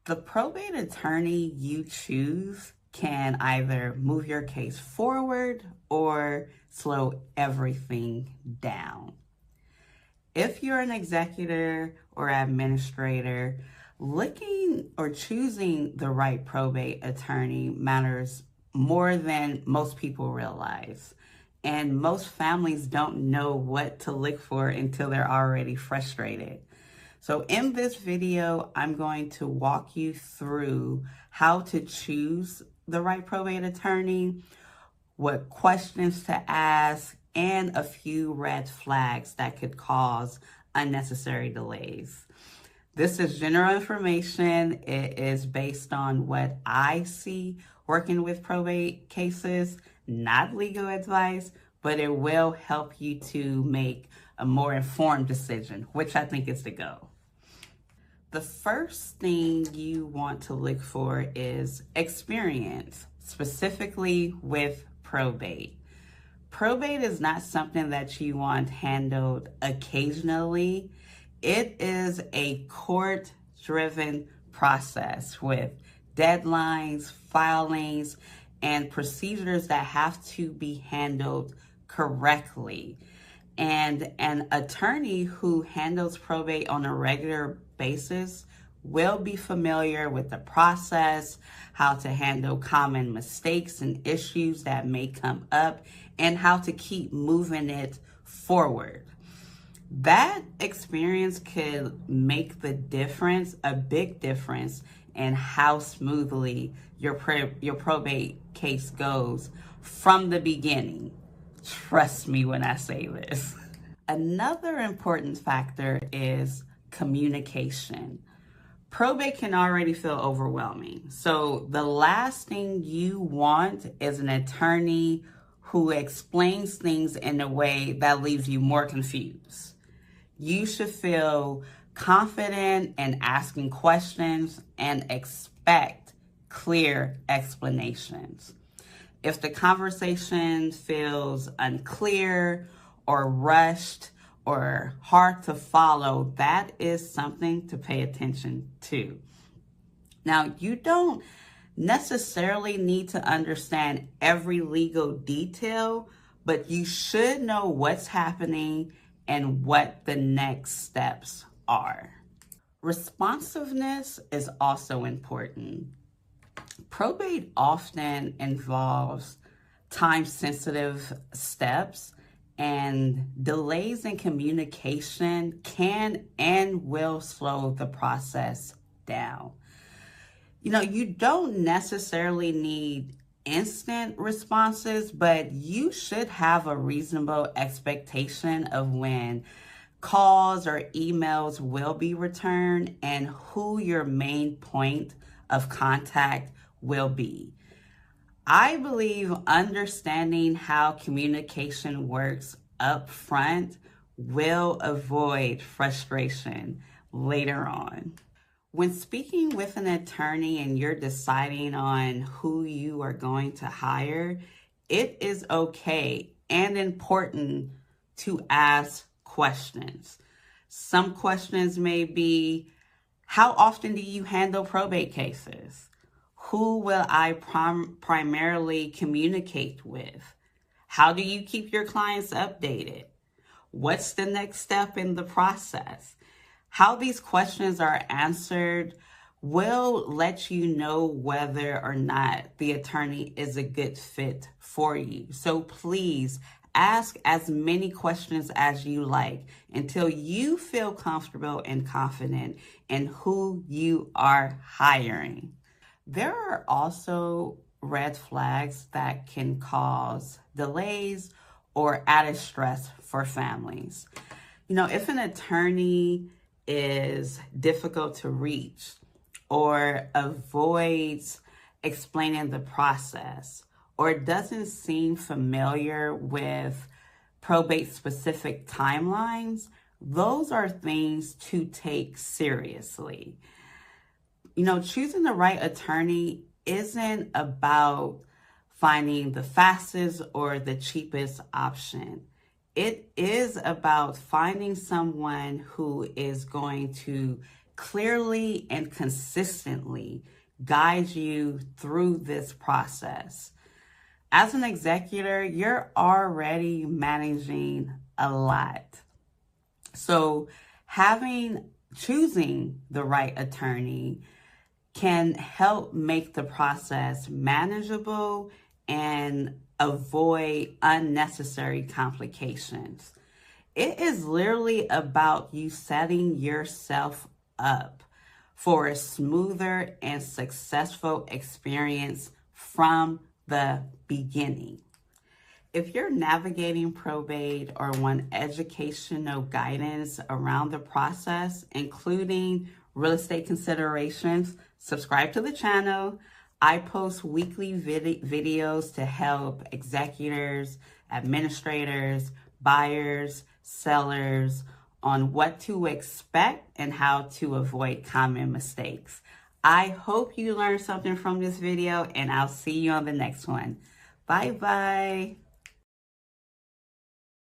The probate attorney you choose can either move your case forward or slow everything down. If you're an executor or administrator, looking or choosing the right probate attorney matters more than most people realize. And most families don't know what to look for until they're already frustrated. So in this video, I'm going to walk you through how to choose the right probate attorney, what questions to ask, and a few red flags that could cause unnecessary delays. This is general information. It is based on what I see working with probate cases, not legal advice, but it will help you to make a more informed decision, which I think is the goal. The first thing you want to look for is experience, specifically with probate. Probate is not something that you want handled occasionally. It is a court-driven process with deadlines, filings, and procedures that have to be handled correctly. And an attorney who handles probate on a regular basis will be familiar with the process, how to handle common mistakes and issues that may come up, and how to keep moving it forward. That experience could make the difference, a big difference, in how smoothly your probate case goes from the beginning. Trust me when I say this. Another important factor is communication. Probate can already feel overwhelming. So the last thing you want is an attorney who explains things in a way that leaves you more confused. You should feel confident in asking questions and expect clear explanations. If the conversation feels unclear or rushed or hard to follow, that is something to pay attention to. Now, you don't necessarily need to understand every legal detail, but you should know what's happening and what the next steps are. Responsiveness is also important. Probate often involves time-sensitive steps, and delays in communication can and will slow the process down. You don't necessarily need instant responses, but you should have a reasonable expectation of when calls or emails will be returned and who your main point of contact will be. I believe understanding how communication works up front will avoid frustration later on. When speaking with an attorney and you're deciding on who you are going to hire, it is okay and important to ask questions. Some questions may be, how often do you handle probate cases? Who will I primarily communicate with? How do you keep your clients updated? What's the next step in the process? How these questions are answered will let you know whether or not the attorney is a good fit for you. So please ask as many questions as you like until you feel comfortable and confident in who you are hiring. There are also red flags that can cause delays or added stress for families. If an attorney is difficult to reach or avoids explaining the process or doesn't seem familiar with probate-specific timelines, those are things to take seriously. Choosing the right attorney isn't about finding the fastest or the cheapest option. It is about finding someone who is going to clearly and consistently guide you through this process. As an executor, you're already managing a lot. So choosing the right attorney can help make the process manageable and avoid unnecessary complications. It is literally about you setting yourself up for a smoother and successful experience from the beginning. If you're navigating probate or want educational guidance around the process, including real estate considerations, subscribe to the channel. I post weekly videos to help executors, administrators, buyers, sellers on what to expect and how to avoid common mistakes. I hope you learned something from this video, and I'll see you on the next one. Bye-bye.